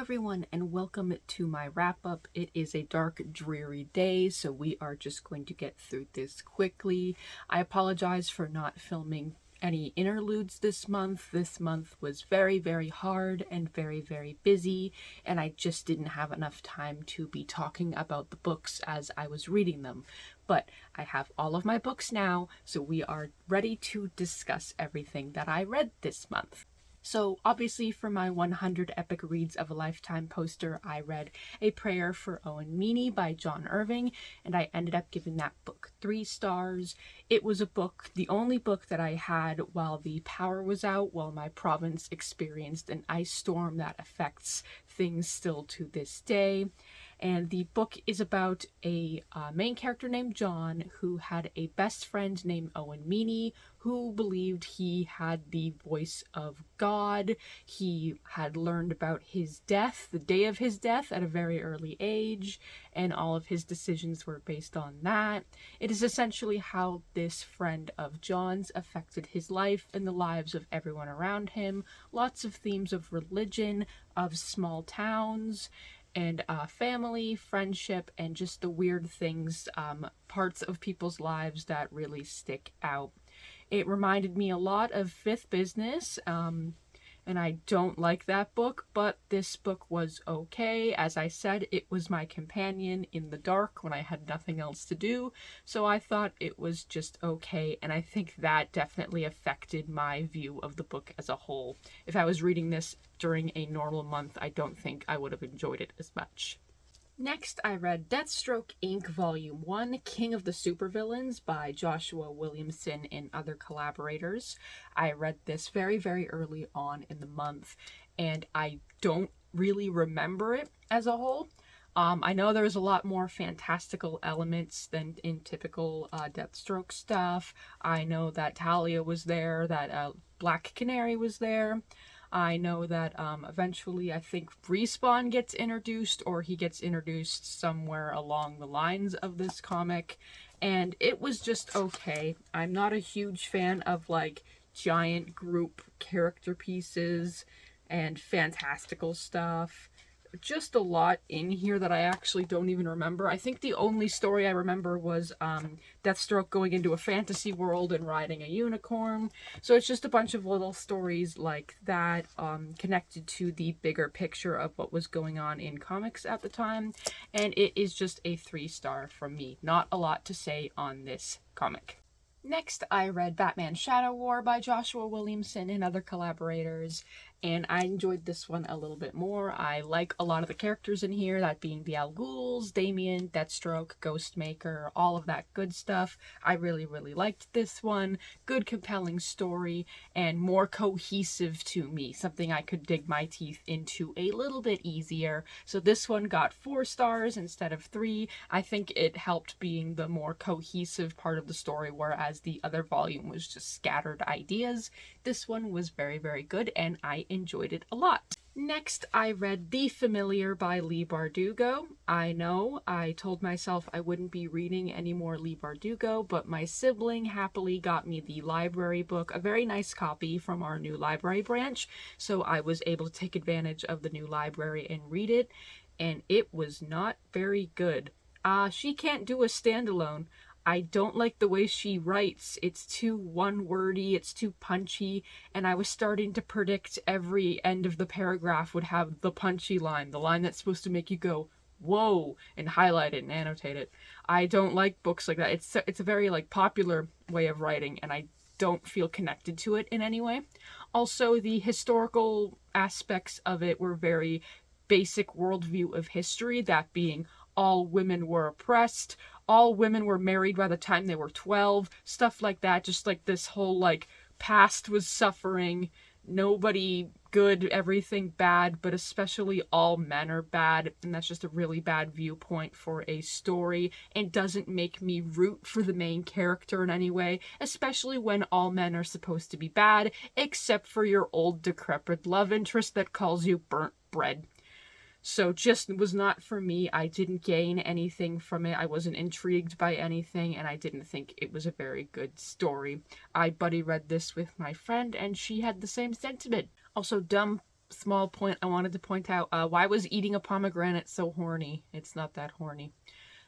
everyone, and welcome to my wrap-up. It is a dark, dreary day, so we are just going to get through this quickly. I apologize for not filming any interludes this month. This month was very, very hard and very, very busy, and I just didn't have enough time to be talking about the books as I was reading them. But I have all of my books now, so we are ready to discuss everything that I read this month. So obviously for my 100 Epic Reads of a Lifetime poster, I read A Prayer for Owen Meany by John Irving, and I ended up giving that book 3 stars. It was a book, the only book that I had while the power was out, while my province experienced an ice storm that affects things still to this day. And the book is about a main character named John who had a best friend named Owen Meany who believed he had the voice of God. He had learned about his death, the day of his death, at a very early age, and all of his decisions were based on that. It is essentially how this friend of John's affected his life and the lives of everyone around him. Lots of themes of religion, of small towns, and family, friendship, and just the weird things, parts of people's lives that really stick out. It reminded me a lot of Fifth Business, and I don't like that book, but this book was okay. As I said, it was my companion in the dark when I had nothing else to do, so I thought it was just okay, and I think that definitely affected my view of the book as a whole. If I was reading this during a normal month, I don't think I would have enjoyed it as much. Next, I read Deathstroke Inc. Volume 1, King of the Supervillains by Joshua Williamson and other collaborators. I read this very, very early on in the month, and I don't really remember it as a whole. I know there's a lot more fantastical elements than in typical Deathstroke stuff. I know that Talia was there, that Black Canary was there. I know that eventually I think Respawn gets introduced, or he gets introduced somewhere along the lines of this comic, and it was just okay. I'm not a huge fan of like giant group character pieces and fantastical stuff. Just a lot in here that I actually don't even remember. I think the only story I remember was Deathstroke going into a fantasy world and riding a unicorn. So it's just a bunch of little stories like that, connected to the bigger picture of what was going on in comics at the time. And it is just a 3-star from me. Not a lot to say on this comic. Next, I read Batman Shadow War by Joshua Williamson and other collaborators, and I enjoyed this one a little bit more. I like a lot of the characters in here, that being the Al Ghuls, Damian, Deathstroke, Ghostmaker, all of that good stuff. I really, really liked this one. Good, compelling story, and more cohesive to me, something I could dig my teeth into a little bit easier. So this one got 4 stars instead of 3. I think it helped being the more cohesive part of the story, whereas the other volume was just scattered ideas. This one was very, very good, and I enjoyed it a lot. Next, I read The Familiar by Leigh Bardugo. I know, I told myself I wouldn't be reading any more Leigh Bardugo, but my sibling happily got me the library book, a very nice copy from our new library branch, so I was able to take advantage of the new library and read it, and it was not very good. She can't do a standalone. I don't like the way she writes. It's too one-wordy, it's too punchy, and I was starting to predict every end of the paragraph would have the punchy line, the line that's supposed to make you go, whoa, and highlight it and annotate it. I don't like books like that. It's a very like popular way of writing, and I don't feel connected to it in any way. Also, the historical aspects of it were very basic worldview of history, that being all women were oppressed, all women were married by the time they were 12, stuff like that. Just like this whole like past was suffering, nobody good, everything bad, but especially all men are bad, and that's just a really bad viewpoint for a story, and doesn't make me root for the main character in any way, especially when all men are supposed to be bad, except for your old decrepit love interest that calls you burnt bread. So just was not for me. I didn't gain anything from it. I wasn't intrigued by anything, and I didn't think it was a very good story. I buddy read this with my friend, and she had the same sentiment. Also, dumb small point I wanted to point out. Why was eating a pomegranate so horny? It's not that horny.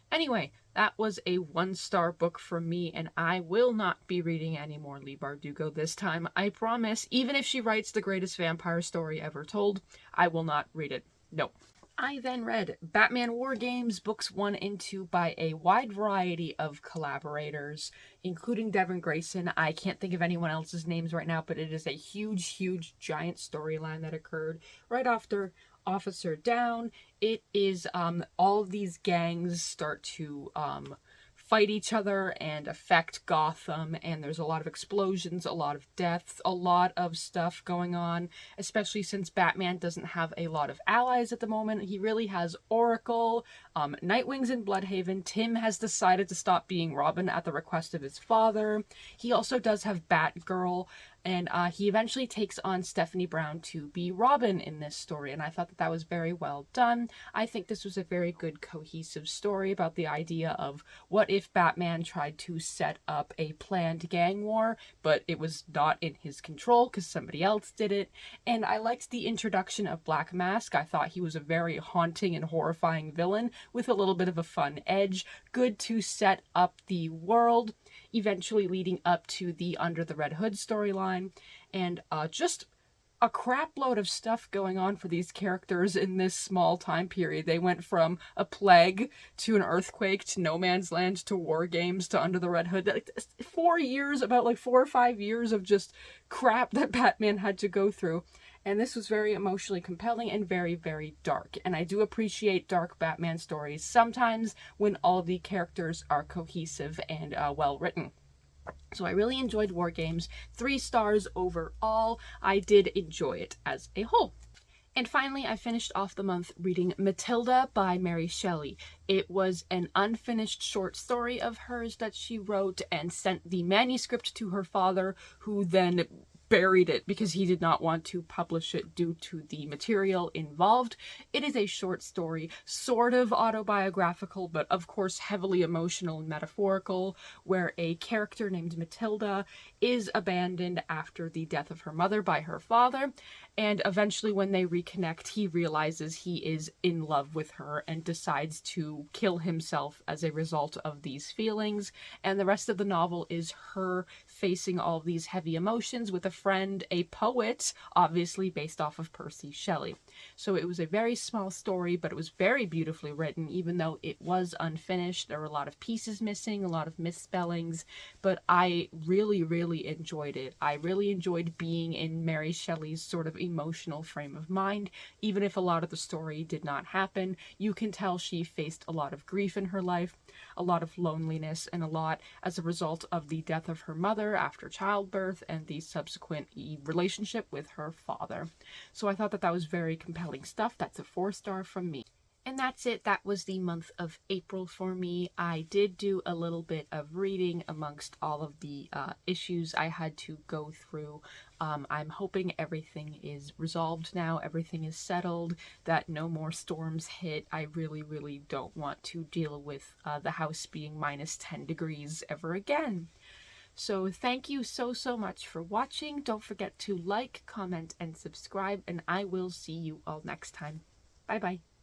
Anyway, that was a 1-star book from me, and I will not be reading any more Leigh Bardugo this time. I promise, even if she writes the greatest vampire story ever told, I will not read it. No. I then read Batman War Games books 1 and 2 by a wide variety of collaborators, including Devin Grayson. I can't think of anyone else's names right now, but it is a huge, giant storyline that occurred right after Officer Down. It is all of these gangs start to fight each other and affect Gotham, and there's a lot of explosions, a lot of deaths, a lot of stuff going on, especially since Batman doesn't have a lot of allies at the moment. He really has Oracle, Nightwing's in Bloodhaven. Tim has decided to stop being Robin at the request of his father. He also does have Batgirl, and he eventually takes on Stephanie Brown to be Robin in this story, and I thought that was very well done. I think this was a very good cohesive story about the idea of what if Batman tried to set up a planned gang war, but it was not in his control because somebody else did it. And I liked the introduction of Black Mask. I thought he was a very haunting and horrifying villain with a little bit of a fun edge. Good to set up the world, eventually leading up to the Under the Red Hood storyline, and just a crap load of stuff going on for these characters in this small time period. They went from a plague to an earthquake to No Man's Land to War Games to Under the Red Hood. Like 4 years, about like 4 or 5 years of just crap that Batman had to go through. And this was very emotionally compelling and very dark. And I do appreciate dark Batman stories sometimes when all the characters are cohesive and well written. So I really enjoyed War Games. 3 stars overall. I did enjoy it as a whole. And finally, I finished off the month reading Mathilda by Mary Shelley. It was an unfinished short story of hers that she wrote and sent the manuscript to her father, who then buried it because he did not want to publish it due to the material involved. It is a short story, sort of autobiographical, but of course heavily emotional and metaphorical, where a character named Mathilda is abandoned after the death of her mother by her father, and eventually when they reconnect, he realizes he is in love with her and decides to kill himself as a result of these feelings. And the rest of the novel is her facing all these heavy emotions with a friend, a poet, obviously based off of Percy Shelley. So it was a very small story, but it was very beautifully written, even though it was unfinished. There were a lot of pieces missing, a lot of misspellings, but I really enjoyed it. I really enjoyed being in Mary Shelley's sort of emotional frame of mind. Even if a lot of the story did not happen, you can tell she faced a lot of grief in her life, a lot of loneliness, and a lot as a result of the death of her mother after childbirth and the subsequent relationship with her father. So I thought that was very compelling stuff. That's a 4-star from me. And that's it. That was the month of April for me. I did do a little bit of reading amongst all of the issues I had to go through. I'm hoping everything is resolved now, everything is settled, that no more storms hit. I really don't want to deal with the house being minus 10 degrees ever again. So thank you so much for watching. Don't forget to like, comment, and subscribe, and I will see you all next time. Bye bye.